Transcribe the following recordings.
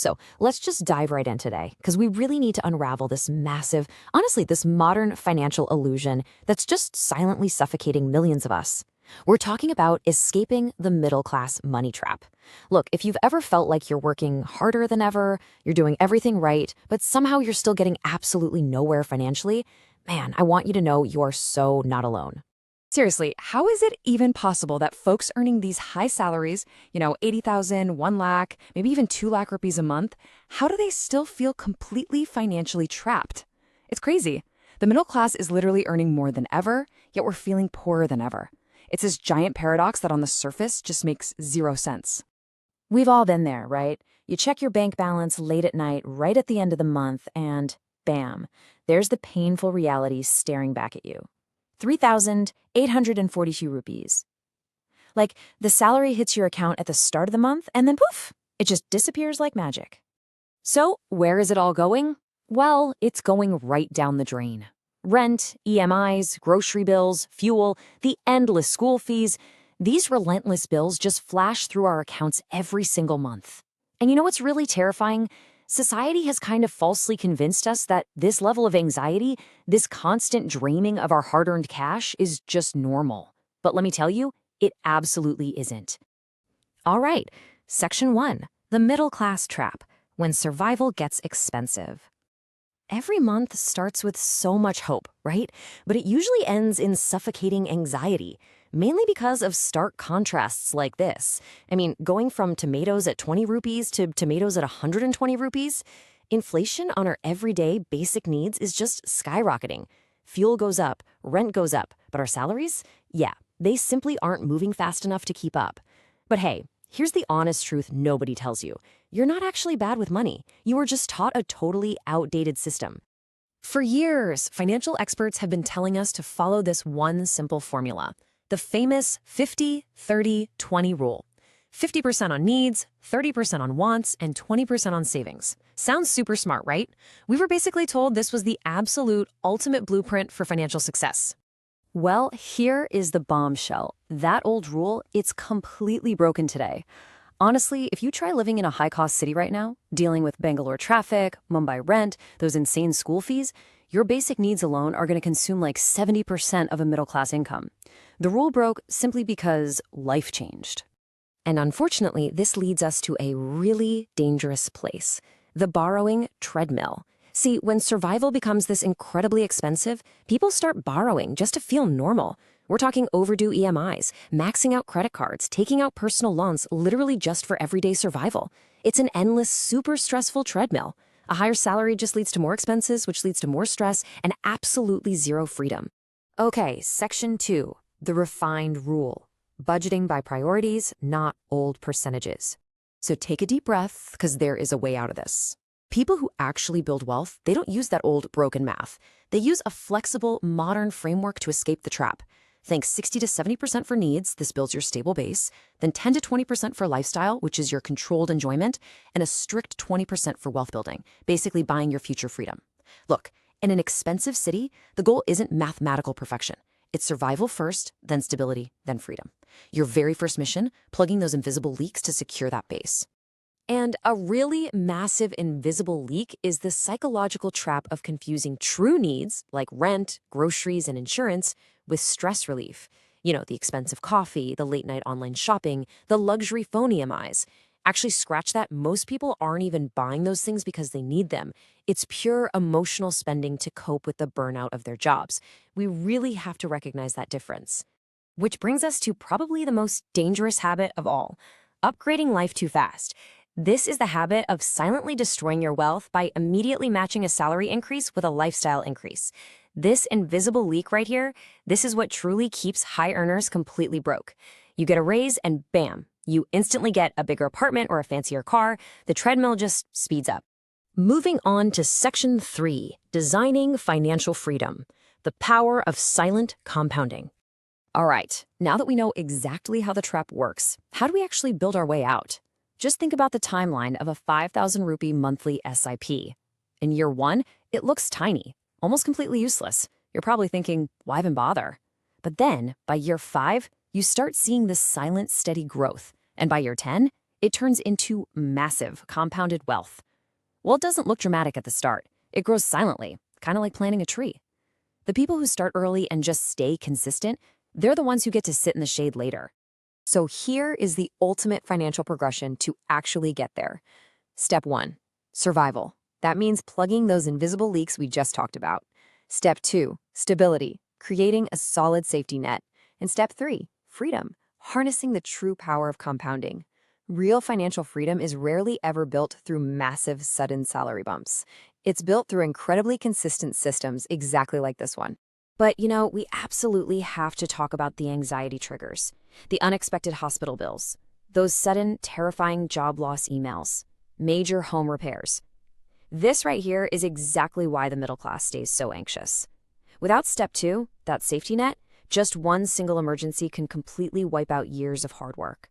So let's just dive right in today, because we really need to unravel this massive, honestly, this modern financial illusion that's just silently suffocating millions of us. We're talking about escaping the middle class money trap. Look, if you've ever felt like you're working harder than ever, you're doing everything right, but somehow you're still getting absolutely nowhere financially, man, I want you to know you are so not alone. Seriously, how is it even possible that folks earning these high salaries, 80,000, 1 lakh, maybe even 2 lakh rupees a month, how do they still feel completely financially trapped? It's crazy. The middle class is literally earning more than ever, yet we're feeling poorer than ever. It's this giant paradox that on the surface just makes zero sense. We've all been there, right? You check your bank balance late at night, right at the end of the month, and bam, there's the painful reality staring back at you. 3,842 rupees. Like, the salary hits your account at the start of the month, and then poof, it just disappears like magic. So, where is it all going? Well, it's going right down the drain. Rent, EMIs, grocery bills, fuel, the endless school fees, these relentless bills just flash through our accounts every single month. And you know what's really terrifying? Society has kind of falsely convinced us that this level of anxiety, this constant draining of our hard-earned cash, is just normal. But let me tell you, it absolutely isn't. All right, Section 1, the middle class trap, when survival gets expensive. Every month starts with so much hope, right? But it usually ends in suffocating anxiety, mainly because of stark contrasts like this. I mean, going from tomatoes at 20 rupees to tomatoes at 120 rupees, inflation on our everyday basic needs is just skyrocketing. Fuel goes up, rent goes up, but our salaries? Yeah, they simply aren't moving fast enough to keep up. But hey, here's the honest truth nobody tells you. You're not actually bad with money. You were just taught a totally outdated system. For years, financial experts have been telling us to follow this one simple formula, the famous 50-30-20 rule. 50% on needs, 30% on wants, and 20% on savings. Sounds super smart, right? We were basically told this was the absolute ultimate blueprint for financial success. Well, here is the bombshell. That old rule, it's completely broken today. Honestly, if you try living in a high-cost city right now, dealing with Bangalore traffic, Mumbai rent, those insane school fees, your basic needs alone are going to consume like 70% of a middle-class income. The rule broke simply because life changed. And unfortunately, this leads us to a really dangerous place, the borrowing treadmill. See, when survival becomes this incredibly expensive, people start borrowing just to feel normal. We're talking overdue EMIs, maxing out credit cards, taking out personal loans literally just for everyday survival. It's an endless, super stressful treadmill. A higher salary just leads to more expenses, which leads to more stress and absolutely zero freedom. Okay, Section 2, the refined rule. Budgeting by priorities, not old percentages. So take a deep breath, because there is a way out of this. People who actually build wealth, they don't use that old broken math. They use a flexible, modern framework to escape the trap. Think 60 to 70% for needs, this builds your stable base, then 10 to 20% for lifestyle, which is your controlled enjoyment, and a strict 20% for wealth building, basically buying your future freedom. Look, in an expensive city, the goal isn't mathematical perfection. It's survival first, then stability, then freedom. Your very first mission, plugging those invisible leaks to secure that base. And a really massive invisible leak is the psychological trap of confusing true needs, like rent, groceries, and insurance, with stress relief. You know, the expensive coffee, the late-night online shopping, the luxury phone EMIs. Actually, scratch that, most people aren't even buying those things because they need them. It's pure emotional spending to cope with the burnout of their jobs. We really have to recognize that difference. Which brings us to probably the most dangerous habit of all, upgrading life too fast. This is the habit of silently destroying your wealth by immediately matching a salary increase with a lifestyle increase. This invisible leak right here, this is what truly keeps high earners completely broke. You get a raise and bam, you instantly get a bigger apartment or a fancier car. The treadmill just speeds up. Moving on to Section 3, designing financial freedom, the power of silent compounding. All right, now that we know exactly how the trap works, how do we actually build our way out? Just think about the timeline of a 5,000 rupee monthly SIP. In year 1, it looks tiny, almost completely useless. You're probably thinking, why even bother? But then, by year 5, you start seeing this silent, steady growth. And by year 10, it turns into massive compounded wealth. Well, it doesn't look dramatic at the start. It grows silently, kind of like planting a tree. The people who start early and just stay consistent, they're the ones who get to sit in the shade later. So here is the ultimate financial progression to actually get there. Step 1, survival. That means plugging those invisible leaks we just talked about. Step 2, stability, creating a solid safety net. And step 3, freedom, harnessing the true power of compounding. Real financial freedom is rarely ever built through massive, sudden salary bumps. It's built through incredibly consistent systems exactly like this one. But, we absolutely have to talk about the anxiety triggers, the unexpected hospital bills, those sudden, terrifying job loss emails, major home repairs. This right here is exactly why the middle class stays so anxious. Without step 2, that safety net, just one single emergency can completely wipe out years of hard work.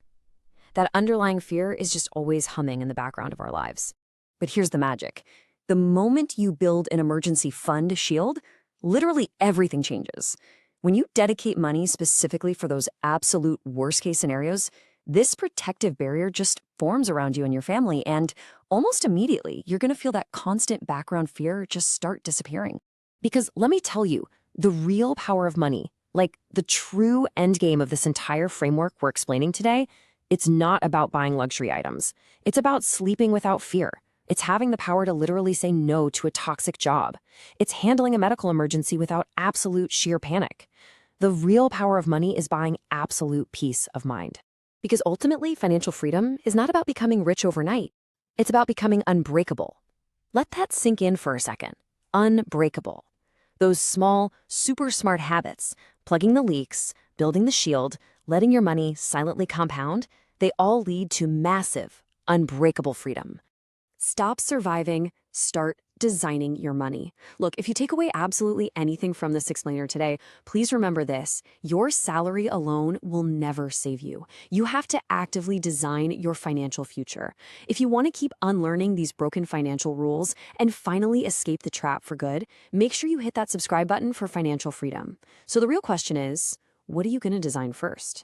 That underlying fear is just always humming in the background of our lives. But here's the magic. The moment you build an emergency fund shield, literally everything changes. When you dedicate money specifically for those absolute worst-case scenarios, this protective barrier just forms around you and your family, and almost immediately, you're going to feel that constant background fear just start disappearing. Because let me tell you, the real power of money, like the true endgame of this entire framework we're explaining today, it's not about buying luxury items. It's about sleeping without fear. It's having the power to literally say no to a toxic job. It's handling a medical emergency without absolute sheer panic. The real power of money is buying absolute peace of mind. Because ultimately, financial freedom is not about becoming rich overnight. It's about becoming unbreakable. Let that sink in for a second. Unbreakable. Those small, super smart habits, plugging the leaks, building the shield, letting your money silently compound, they all lead to massive, unbreakable freedom. Stop surviving, start designing your money. Look, if you take away absolutely anything from this explainer today, please remember this. Your salary alone will never save you. You have to actively design your financial future. If you want to keep unlearning these broken financial rules and finally escape the trap for good, make sure you hit that subscribe button for financial freedom. So the real question is, what are you going to design first?